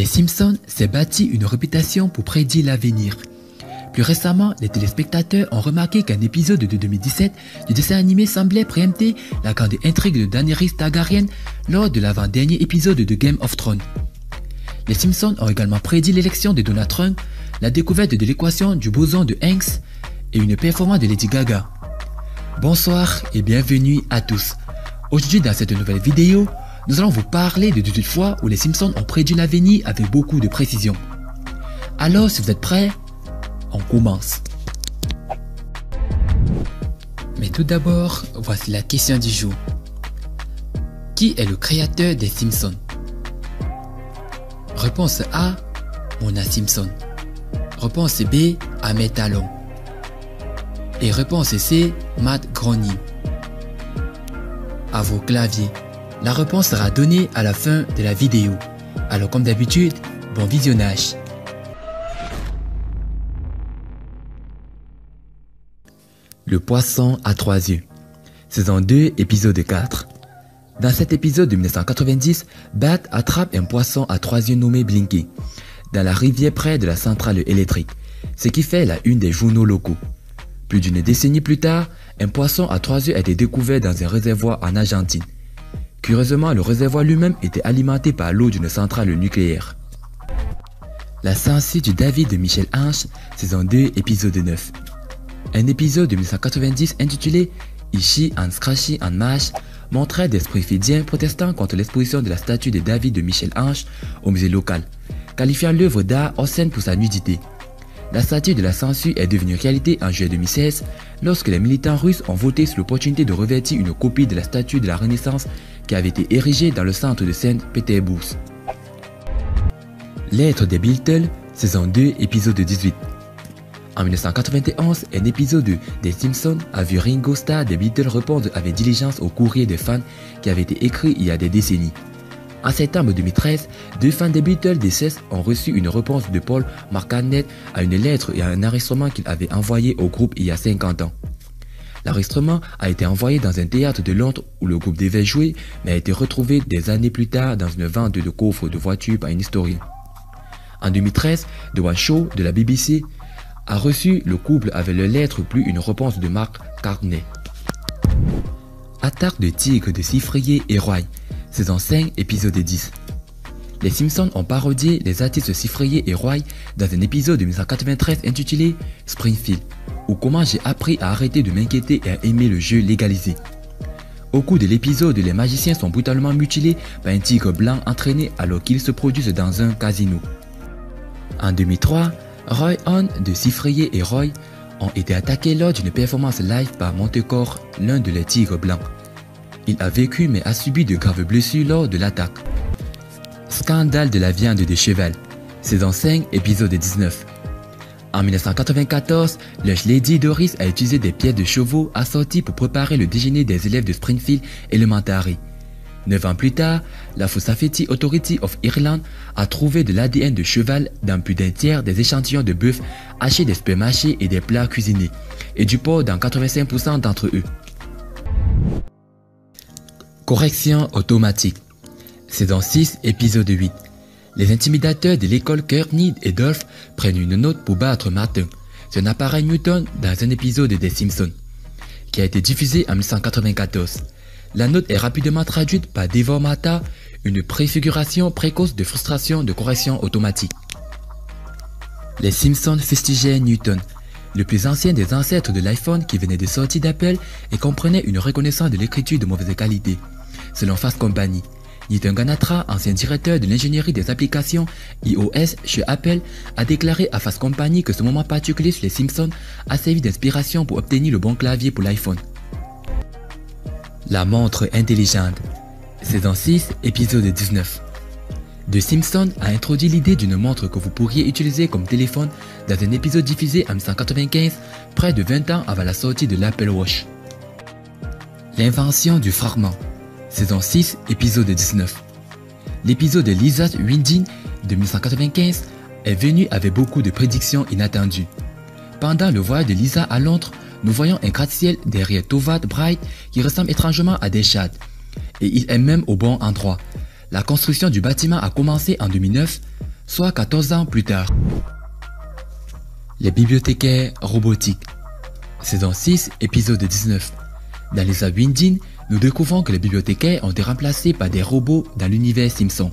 Les Simpsons s'est bâti une réputation pour prédire l'avenir. Plus récemment, les téléspectateurs ont remarqué qu'un épisode de 2017 du dessin animé semblait préempter la grande intrigue de Daenerys Targaryen lors de l'avant-dernier épisode de Game of Thrones. Les Simpsons ont également prédit l'élection de Donald Trump, la découverte de l'équation du boson de Higgs et une performance de Lady Gaga. Bonsoir et bienvenue à tous. Aujourd'hui dans cette nouvelle vidéo, nous allons vous parler de 18 fois où les Simpsons ont prédit l'avenir avec beaucoup de précision. Alors si vous êtes prêts, on commence. Mais tout d'abord, voici la question du jour. Qui est le créateur des Simpsons? Réponse A, Mona Simpson. Réponse B, Ahmet Talon. Et réponse C, Matt Groening. À vos claviers. La réponse sera donnée à la fin de la vidéo. Alors comme d'habitude, bon visionnage. Le poisson à trois yeux. Saison 2, épisode 4. Dans cet épisode de 1990, Bart attrape un poisson à trois yeux nommé Blinky, dans la rivière près de la centrale électrique, ce qui fait la une des journaux locaux. Plus d'une décennie plus tard, un poisson à trois yeux a été découvert dans un réservoir en Argentine. Curieusement, le réservoir lui-même était alimenté par l'eau d'une centrale nucléaire. La censure du David de Michel Ange, saison 2, épisode 9. Un épisode de 1990 intitulé Ishi and Scratchy and Mash montrait des Springfieldiens protestant contre l'exposition de la statue de David de Michel Ange au musée local, qualifiant l'œuvre d'art obscène pour sa nudité. La statue de la censure est devenue réalité en juillet 2016 lorsque les militants russes ont voté sur l'opportunité de revêtir une copie de la statue de la Renaissance qui avait été érigée dans le centre de Saint-Pétersbourg. Lettres des Beatles, saison 2, épisode 18. En 1991, un épisode des Simpsons a vu Ringo Starr des Beatles répondre avec diligence au courrier des fans qui avait été écrit il y a des décennies. En septembre 2013, deux fans des Beatles décèdent ont reçu une réponse de Paul McCartney à une lettre et à un enregistrement qu'il avait envoyé au groupe il y a 50 ans. L'enregistrement a été envoyé dans un théâtre de Londres où le groupe devait jouer, mais a été retrouvé des années plus tard dans une vente de coffres de voitures par un historien. En 2013, The One Show de la BBC a reçu le couple avec leur lettre plus une réponse de Mark Cartney. Attaque de tigres de Siffrier et Roy, saison 5, épisode 10. Les Simpsons ont parodié les artistes Siffrier et Roy dans un épisode de 1993 intitulé Springfield, ou comment j'ai appris à arrêter de m'inquiéter et à aimer le jeu légalisé. Au cours de l'épisode, les magiciens sont brutalement mutilés par un tigre blanc entraîné alors qu'ils se produisent dans un casino. En 2003, Roy Hunt de Siffrier et Roy ont été attaqués lors d'une performance live par Montecore, l'un de les tigres blancs. Il a vécu mais a subi de graves blessures lors de l'attaque. Scandale de la viande de cheval, saison 5, épisode 19. En 1994, Lush Lady Doris a utilisé des pieds de chevaux assortis pour préparer le déjeuner des élèves de Springfield Elementary. 9 ans plus tard, la Food Safety Authority of Ireland a trouvé de l'ADN de cheval dans plus d'un tiers des échantillons de bœuf hachés des supermarchés et des plats cuisinés, et du porc dans 85% d'entre eux. Correction automatique. Saison 6, épisode 8. Les intimidateurs de l'école Courtney et Dolph prennent une note pour battre Martin, son appareil Newton, dans un épisode des Simpsons, qui a été diffusé en 1994. La note est rapidement traduite par Devor Mata, une préfiguration précoce de frustration de correction automatique. Les Simpsons fustigeaient Newton, le plus ancien des ancêtres de l'iPhone qui venait de sortir d'Apple et comprenait une reconnaissance de l'écriture de mauvaise qualité. Selon Fast Company, Nitin Ganatra, ancien directeur de l'ingénierie des applications iOS chez Apple, a déclaré à Fast Company que ce moment particulier sur les Simpsons a servi d'inspiration pour obtenir le bon clavier pour l'iPhone. La montre intelligente, saison 6, épisode 19. The Simpsons a introduit l'idée d'une montre que vous pourriez utiliser comme téléphone dans un épisode diffusé en 1995, près de 20 ans avant la sortie de l'Apple Watch. L'invention du fragment, saison 6, épisode 19. L'épisode de Lisa's Winding de 1995 est venu avec beaucoup de prédictions inattendues. Pendant le voyage de Lisa à Londres, nous voyons un gratte-ciel derrière Tovat Bright qui ressemble étrangement à des chats. Et il est même au bon endroit. La construction du bâtiment a commencé en 2009. soit 14 ans plus tard. Les bibliothécaires robotiques. Saison 6, épisode 19. Dans Lisa Windin, nous découvrons que les bibliothécaires ont été remplacés par des robots dans l'univers Simpson.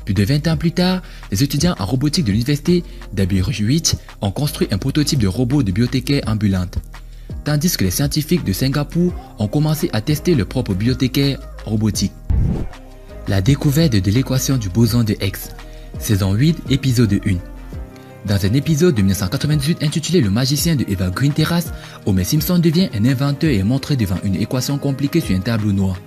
Plus de 20 ans plus tard, les étudiants en robotique de l'université d'Aberystwyth ont construit un prototype de robot de bibliothécaire ambulante, tandis que les scientifiques de Singapour ont commencé à tester leur propre bibliothécaire robotique. La découverte de l'équation du boson de Higgs. Saison 8, épisode 1. Dans un épisode de 1998 intitulé Le magicien de Eva Green Terrace, Homer Simpson devient un inventeur et est montré devant une équation compliquée sur un tableau noir.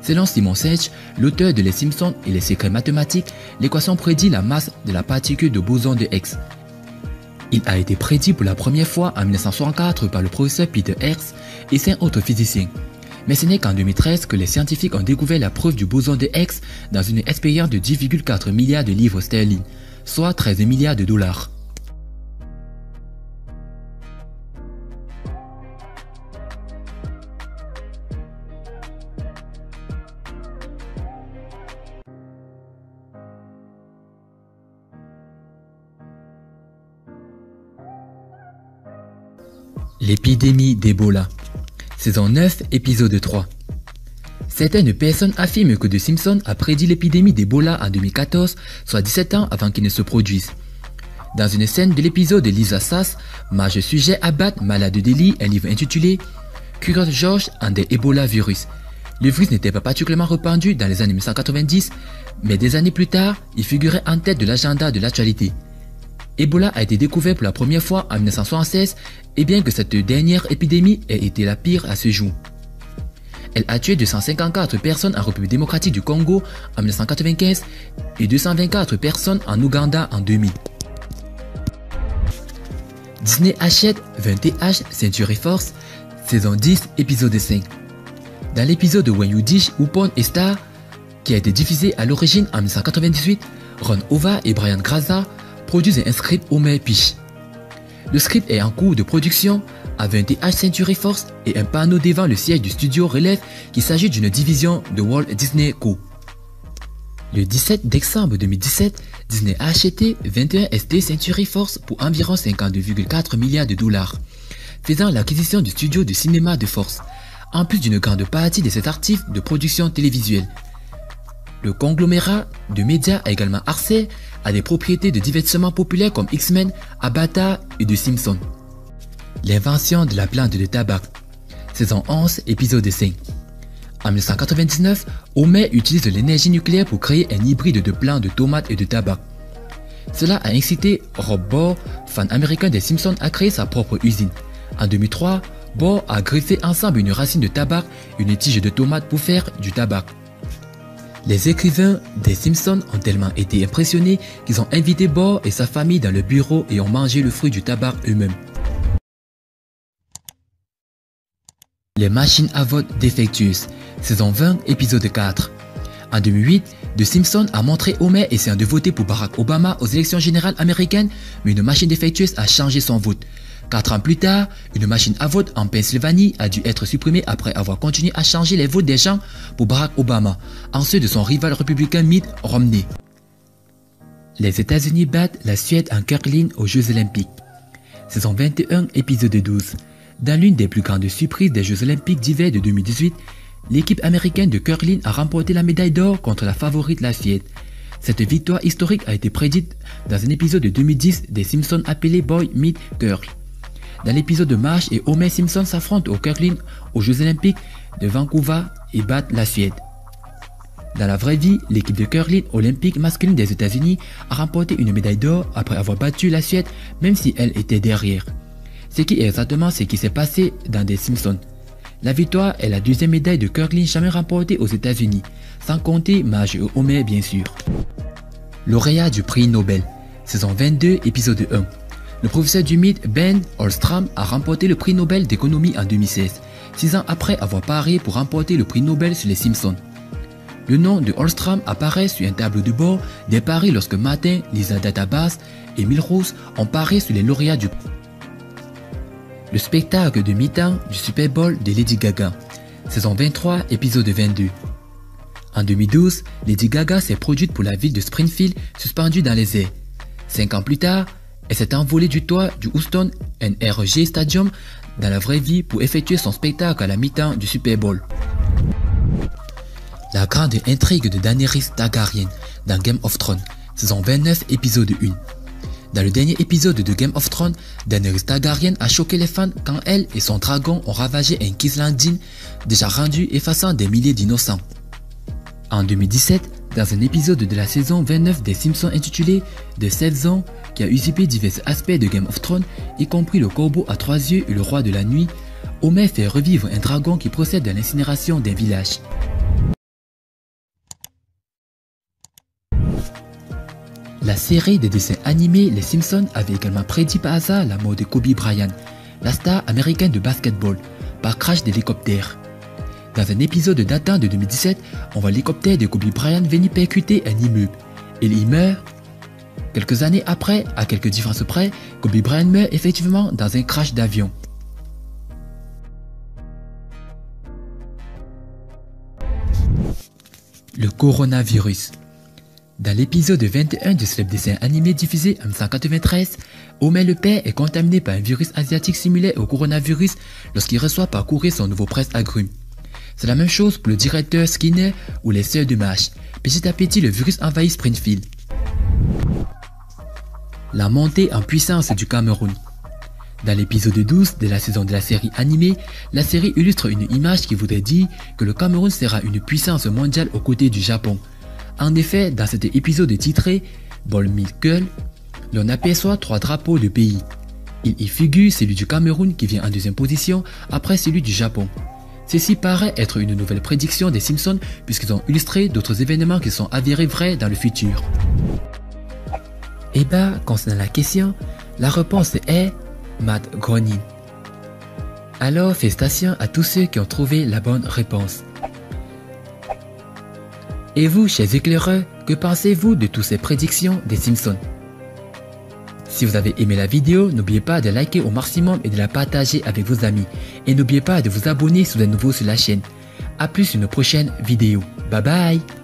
Selon Simon Sage, l'auteur de Les Simpsons et les secrets mathématiques, l'équation prédit la masse de la particule de boson de Higgs. Il a été prédit pour la première fois en 1964 par le professeur Peter Hertz et 5 autres physiciens. Mais ce n'est qu'en 2013 que les scientifiques ont découvert la preuve du boson de Higgs dans une expérience de 10,4 milliards de livres sterling, soit 13 milliards de dollars. L'épidémie d'Ebola. Saison 9, épisode 3. Certaines personnes affirment que The Simpsons a prédit l'épidémie d'Ebola en 2014, soit 17 ans avant qu'il ne se produise. Dans une scène de l'épisode de Lisa Sass, Marge suggère à Bart, malade de Delhi, un livre intitulé Curious George and the Ebola Virus. Le virus n'était pas particulièrement répandu dans les années 1990, mais des années plus tard, il figurait en tête de l'agenda de l'actualité. Ebola a été découvert pour la première fois en 1976, et bien que cette dernière épidémie ait été la pire à ce jour. Elle a tué 254 personnes en République démocratique du Congo en 1995 et 224 personnes en Ouganda en 2000. Disney achète 20th Century Fox, saison 10, épisode 5. Dans l'épisode de When You Dish Upon a Star, qui a été diffusé à l'origine en 1998, Ron Howard et Brian Grazer produisent un script Homer Pitch. Le script est en cours de production à 20th Century Fox et un panneau devant le siège du studio relève qu'il s'agit d'une division de Walt Disney Co. Le 17 décembre 2017, Disney a acheté 21st Century Fox pour environ 52,4 milliards de dollars, faisant l'acquisition du studio de cinéma de Fox, en plus d'une grande partie de cet actif de production télévisuelle. Le conglomérat de médias a également accès à des propriétés de divertissement populaires comme X-Men, Avatar et The Simpsons. L'invention de la plante de tabac. Saison 11, épisode 5. En 1999, Homer utilise l'énergie nucléaire pour créer un hybride de plantes de tomates et de tabac. Cela a incité Rob Bohr, fan américain des Simpsons, à créer sa propre usine. En 2003, Bohr a greffé ensemble une racine de tabac et une tige de tomate pour faire du tabac. Les écrivains des Simpsons ont tellement été impressionnés qu'ils ont invité Bohr et sa famille dans le bureau et ont mangé le fruit du tabac eux-mêmes. Les machines à vote défectueuses, saison 20, épisode 4. En 2008, The Simpsons a montré Homer essayant de voter pour Barack Obama aux élections générales américaines, mais une machine défectueuse a changé son vote. 4 ans plus tard, une machine à vote en Pennsylvanie a dû être supprimée après avoir continué à changer les votes des gens pour Barack Obama, en ceux de son rival républicain Mitt Romney. Les États-Unis battent la Suède en curling aux Jeux Olympiques. Saison 21, épisode 12. Dans l'une des plus grandes surprises des Jeux Olympiques d'hiver de 2018, l'équipe américaine de curling a remporté la médaille d'or contre la favorite la Suède. Cette victoire historique a été prédite dans un épisode de 2010 des Simpsons appelé Boy Meets Girl. Dans l'épisode de Marge et Homer Simpson s'affrontent au curling aux Jeux Olympiques de Vancouver et battent la Suède. Dans la vraie vie, l'équipe de curling olympique masculine des États-Unis a remporté une médaille d'or après avoir battu la Suède même si elle était derrière. Ce qui est exactement ce qui s'est passé dans des Simpsons. La victoire est la deuxième médaille de curling jamais remportée aux États-Unis, sans compter Marge et Homer bien sûr. Lauréat du prix Nobel, saison 22, épisode 1. Le professeur du mythe Ben Holmstrom a remporté le prix Nobel d'économie en 2016, 6 ans après avoir parié pour remporter le prix Nobel sur les Simpsons. Le nom de Holmstrom apparaît sur un tableau de bord des paris lorsque Martin, Lisa Database et Milrose ont parié sur les lauréats du prix. Le spectacle de mi-temps du Super Bowl de Lady Gaga, saison 23, épisode 22. En 2012, Lady Gaga s'est produite pour la ville de Springfield, suspendue dans les airs. 5 ans plus tard, elle s'est envolée du toit du Houston NRG Stadium dans la vraie vie pour effectuer son spectacle à la mi-temps du Super Bowl. La grande intrigue de Daenerys Targaryen dans Game of Thrones, saison 29, épisode 1. Dans le dernier épisode de Game of Thrones, Daenerys Targaryen a choqué les fans quand elle et son dragon ont ravagé un King's Landing déjà rendu, effaçant des milliers d'innocents. En 2017, dans un épisode de la saison 29 des Simpsons intitulé The Safe Zone, qui a usurpé divers aspects de Game of Thrones, y compris le corbeau à 3 yeux et le roi de la nuit, Homer fait revivre un dragon qui procède à l'incinération d'un village. La série de dessins animés Les Simpsons avait également prédit par hasard la mort de Kobe Bryant, la star américaine de basketball, par crash d'hélicoptère. Dans un épisode datant de 2017, on voit l'hélicoptère de Kobe Bryant venir percuter un immeuble. Il y meurt. Quelques années après, à quelques différences près, Kobe Bryant meurt effectivement dans un crash d'avion. Le coronavirus. Dans l'épisode 21 de ce dessin animé diffusé en 1993, Homer le père est contaminé par un virus asiatique similaire au coronavirus lorsqu'il reçoit par courrier son nouveau presse-agrumes. C'est la même chose pour le directeur Skinner ou les sœurs de Marsh. Petit à petit, le virus envahit Springfield. La montée en puissance du Cameroun. Dans l'épisode 12 de la saison de la série animée, la série illustre une image qui voudrait dire que le Cameroun sera une puissance mondiale aux côtés du Japon. En effet, dans cet épisode titré Ball Mill Girl, l'on aperçoit 3 drapeaux de pays. Il y figure celui du Cameroun qui vient en deuxième position après celui du Japon. Ceci paraît être une nouvelle prédiction des Simpsons puisqu'ils ont illustré d'autres événements qui sont avérés vrais dans le futur. Et bah, concernant la question, la réponse est Matt Groening. Alors, félicitations à tous ceux qui ont trouvé la bonne réponse. Et vous, chers éclaireurs, que pensez-vous de toutes ces prédictions des Simpsons? Si vous avez aimé la vidéo, n'oubliez pas de liker au maximum et de la partager avec vos amis. Et n'oubliez pas de vous abonner si vous êtes nouveau sur la chaîne. A plus une prochaine vidéo. Bye bye.